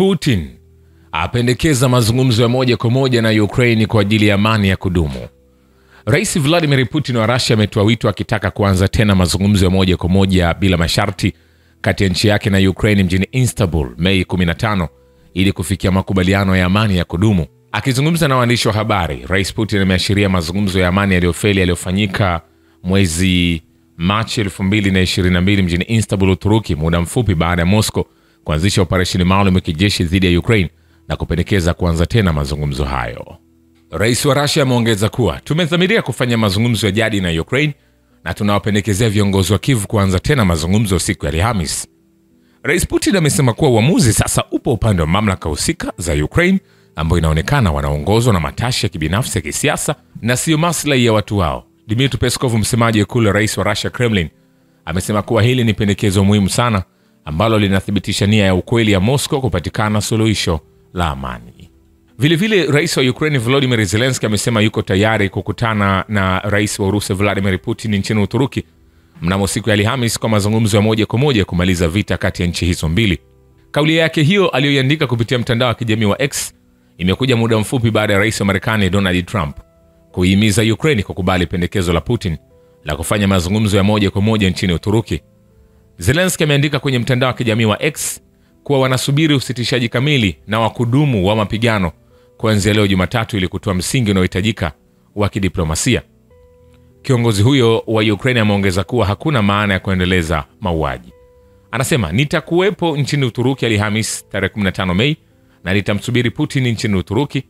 Putin apendekeza mazungumzo ya moja kwa moja na Ukraine kwa ajili ya amani ya kudumu. Rais Vladimir Putin wa Russia ametoa wito akitaka kuanza tena mazungumzo ya moja kwa moja bila masharti kati ya nchi yake na Ukraine mjini Istanbul Mei 15 ili kufikia makubaliano ya amani ya kudumu. Akizungumza na waandishi wa habari, Rais Putin ameashiria mazungumzo ya amani yaliyofanyika mwezi Machi 2022 mjini Istanbul, Uturuki, muda mfupi baada ya Moscow kuanzisha operesheni maalum ya kijeshi dhidi ya Ukraine na kupendekeza kuanza tena mazungumzo hayo. Rais wa Russia ameongeza kuwa tumedhamiria kufanya mazungumzo ya jadi na Ukraine na tunawapendekezea viongozi wa Kiev kuanza tena mazungumzo siku ya Alhamisi. Rais Putin amesema kuwa uamuzi sasa upo upande wa mamlaka husika za Ukraine ambao inaonekana wanaongozwa na matashi ya kibinafsi ya kisiasa na sio maslahi ya watu wao. Dmitry Peskov, msemaji wa ikulu ya rais wa Russia Kremlin, amesema kuwa hili ni pendekezo muhimu sana ambalo linathibitisha nia ya ukweli ya Moscow kupatikana suluhisho la amani. Vilevile rais wa Ukraine Volodymyr Zelensky amesema yuko tayari kukutana na rais wa Urusi Vladimir Putin nchini Uturuki mnamo siku ya Alhamisi kwa mazungumzo ya moja kwa moja kumaliza vita kati ya nchi hizo mbili. Kauli yake hiyo aliyoiandika kupitia mtandao wa kijamii wa X imekuja muda mfupi baada ya rais wa Marekani Donald Trump kuihimiza Ukraine kukubali pendekezo la Putin la kufanya mazungumzo ya moja kwa moja nchini Uturuki. Zelensky ameandika kwenye mtandao wa kijamii wa X kuwa wanasubiri usitishaji kamili na wa kudumu wa mapigano kuanzia leo Jumatatu ili kutoa msingi unaohitajika wa kidiplomasia. Kiongozi huyo wa Ukraine ameongeza kuwa hakuna maana ya kuendeleza mauaji. Anasema, nitakuwepo nchini Uturuki Alhamisi tarehe 15 Mei na nitamsubiri Putin nchini Uturuki.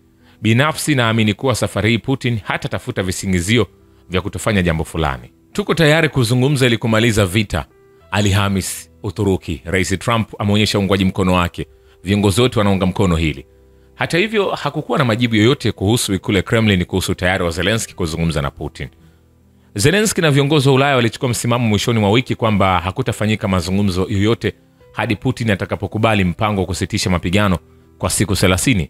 Binafsi naamini kuwa safari hii Putin hatatafuta visingizio vya kutofanya jambo fulani. Tuko tayari kuzungumza ili kumaliza vita. Alhamisi Uturuki, Rais Trump ameonyesha uungwaji mkono wake. Viongozi wote wanaunga mkono hili. Hata hivyo hakukuwa na majibu yoyote kuhusu ikulu ya Kremlin kuhusu tayari wa Zelensky kuzungumza na Putin. Zelensky na viongozi wa Ulaya walichukua msimamo mwishoni mwa wiki kwamba hakutafanyika mazungumzo yoyote hadi Putin atakapokubali mpango wa kusitisha mapigano kwa siku 30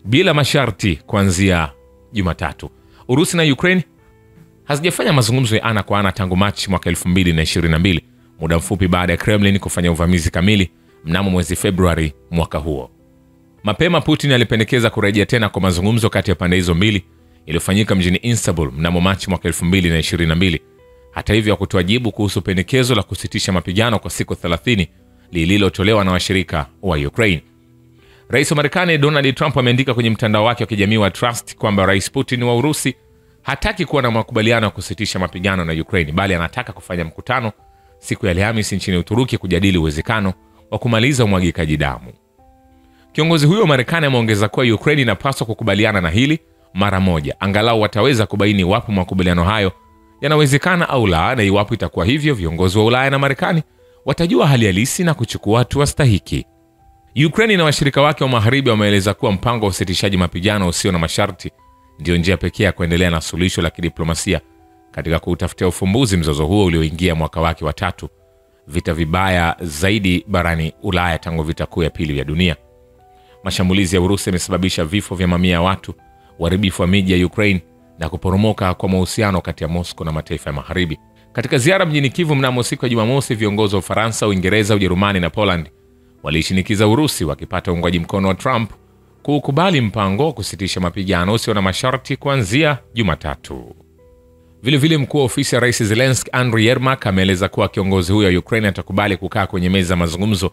bila masharti kuanzia Jumatatu. Urusi na Ukraine hazijafanya mazungumzo ya ana kwa ana tangu Machi mwaka 2022, muda mfupi baada ya Kremlin kufanya uvamizi kamili mnamo mwezi Februari mwaka huo. Mapema Putin alipendekeza kurejea tena kwa mazungumzo kati ya pande hizo mbili iliyofanyika mjini Istanbul mnamo Machi mwaka 2022. Hata hivyo hakutoa jibu kuhusu pendekezo la kusitisha mapigano kwa siku 30 lililotolewa na washirika wa Ukraine. Rais wa Marekani Donald Trump ameandika kwenye mtandao wake wa kijamii wa Trust kwamba Rais Putin wa Urusi hataki kuwa na makubaliano ya kusitisha mapigano na Ukraine, bali anataka kufanya mkutano siku ya Alhamisi nchini Uturuki kujadili uwezekano wa kumaliza umwagikaji damu. Kiongozi huyo wa Marekani ameongeza kuwa Ukraine inapaswa kukubaliana na hili mara moja, angalau wataweza kubaini iwapo makubaliano hayo yanawezekana au la, na iwapo itakuwa hivyo viongozi wa Ulaya na Marekani watajua hali halisi na kuchukua hatua stahiki. Ukraine na washirika wake wa magharibi wameeleza kuwa mpango wa usitishaji mapigano usio na masharti ndio njia pekee ya kuendelea na suluhisho la kidiplomasia katika kutafutia ufumbuzi mzozo huo ulioingia mwaka wake wa 3, vita vibaya zaidi barani Ulaya tangu vita kuu ya pili vya dunia. Mashambulizi ya Urusi yamesababisha vifo vya mamia ya watu, uharibifu wa miji ya Ukraine na kuporomoka kwa mahusiano kati ya Moscow na mataifa ya magharibi. Katika ziara mjini Kiev mnamo siku ya Jumamosi, viongozi wa Ufaransa, Uingereza, Ujerumani na Poland walishinikiza Urusi, wakipata uungwaji mkono wa Trump, kukubali mpango wa kusitisha mapigano usio na masharti kuanzia Jumatatu. Vilevile mkuu wa ofisi ya Rais Zelensky Andriy Yermak ameeleza kuwa kiongozi huyo wa Ukraine atakubali kukaa kwenye meza ya mazungumzo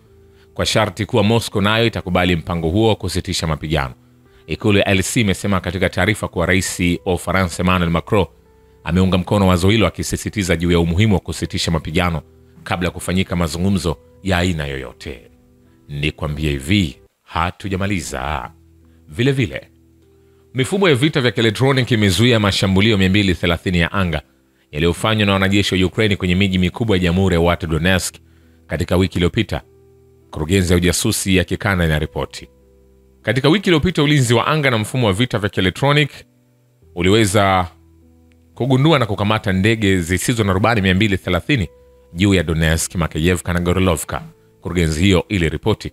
kwa sharti kuwa Moscow nayo itakubali mpango huo wa kusitisha mapigano. Ikulu ya LC imesema katika taarifa kuwa Rais wa Ufaransa Emmanuel Macron ameunga mkono wazo hilo, akisisitiza juu ya umuhimu wa kusitisha mapigano kabla ya kufanyika mazungumzo ya aina yoyote. Nikwambie hivi, hatujamaliza. Vilevile mifumo ya vita vya kielektroniki imezuia mashambulio 230 ya anga yaliyofanywa na wanajeshi wa Ukraine kwenye miji mikubwa ya Jamhuri ya Watu Donetsk katika wiki iliyopita, kurugenzi ya ujasusi ya kikanda inaripoti. Katika wiki iliyopita, ulinzi wa anga na mfumo wa vita vya kielektroniki uliweza kugundua na kukamata ndege zisizo na rubani 230 juu ya Donetsk, Makeyevka na Gorilovka, kurugenzi hiyo ili ripoti.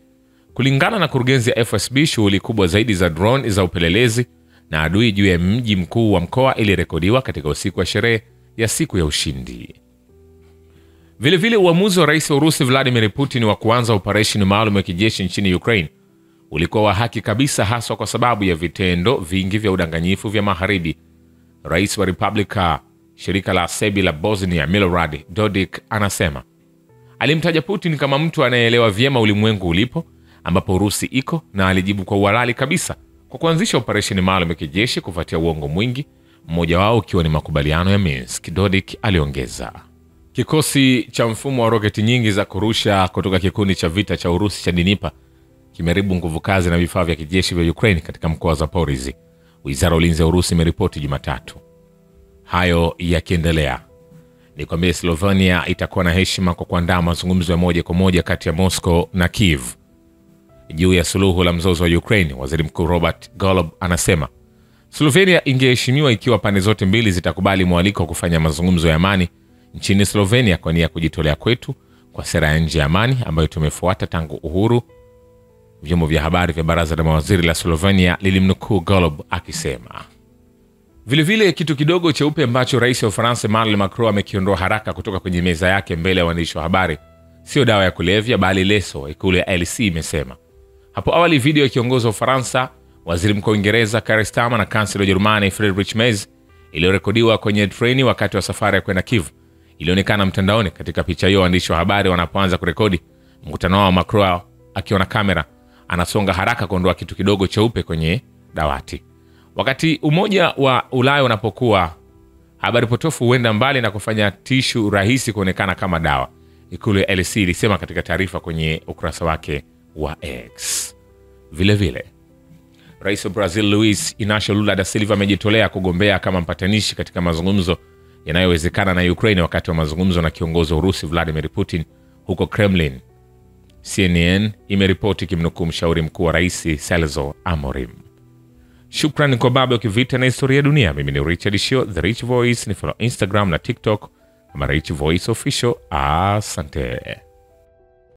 Kulingana na kurugenzi ya FSB, shughuli kubwa zaidi za drone za upelelezi na adui juu ya mji mkuu wa mkoa ilirekodiwa katika usiku wa sherehe ya siku ya ushindi. Vile vile uamuzi wa rais wa Urusi Vladimir Putin wa kuanza operesheni maalum ya kijeshi nchini Ukraine ulikuwa wa haki kabisa, haswa kwa sababu ya vitendo vingi vya udanganyifu vya magharibi. Rais wa Republika shirika la Sebi la Bosnia Milorad Dodik anasema alimtaja Putin kama mtu anayeelewa vyema ulimwengu ulipo ambapo Urusi iko, na alijibu kwa uhalali kabisa kwa kuanzisha operesheni maalum ya kijeshi kufuatia uongo mwingi, mmoja wao ukiwa ni makubaliano ya Minsk. Dodik aliongeza, kikosi cha mfumo wa roketi nyingi za kurusha kutoka kikundi cha vita cha Urusi cha Dnipa kimeharibu nguvu kazi na vifaa vya kijeshi vya Ukraine katika mkoa wa Zaporizhzhia, wizara ya ulinzi ya Urusi imeripoti Jumatatu. Hayo yakiendelea, ni kwamba Slovenia itakuwa na heshima kwa kuandaa mazungumzo ya moja kwa moja kati ya Moscow na Kiev juu ya suluhu la mzozo wa Ukraine. Waziri Mkuu Robert Golob anasema Slovenia ingeheshimiwa ikiwa pande zote mbili zitakubali mwaliko wa kufanya mazungumzo ya amani nchini Slovenia kwa nia ya kujitolea kwetu kwa sera ya nje ya amani ambayo tumefuata tangu uhuru. Vyombo vya habari vya baraza la mawaziri la Slovenia lilimnukuu Golob akisema. Vile vile kitu kidogo cheupe ambacho rais wa Ufaransa Emmanuel Macron amekiondoa haraka kutoka kwenye meza yake mbele ya waandishi wa habari sio dawa ya kulevya bali leso, ikulu ya LC imesema. Hapo awali video ya kiongozi wa Ufaransa, waziri mkuu wa Uingereza Keir Starmer na kansela wa Ujerumani Friedrich Merz iliyorekodiwa kwenye treni wakati wa safari ya kwenda Kiev ilionekana mtandaoni. Katika picha hiyo waandishi wa habari wanapoanza kurekodi mkutano wa Macron akiwa na kamera anasonga haraka kuondoa kitu kidogo cheupe kwenye dawati. Wakati Umoja wa Ulaya unapokuwa, habari potofu huenda mbali na kufanya tishu rahisi kuonekana kama dawa, ikulu ya LC ilisema katika taarifa kwenye ukurasa wake wa X. Vile vile rais wa Brazil Luiz Inacio Lula da Silva amejitolea kugombea kama mpatanishi katika mazungumzo yanayowezekana na Ukraine wakati wa mazungumzo na kiongozi wa Urusi Vladimir Putin huko Kremlin. CNN imeripoti kimnukuu mshauri mkuu wa rais Celso Amorim. Shukrani kwa baba ukivita na historia ya dunia. Mimi ni Richard Shio, The Rich Voice. Ni follow Instagram na TikTok kama Rich Voice Official. Asante.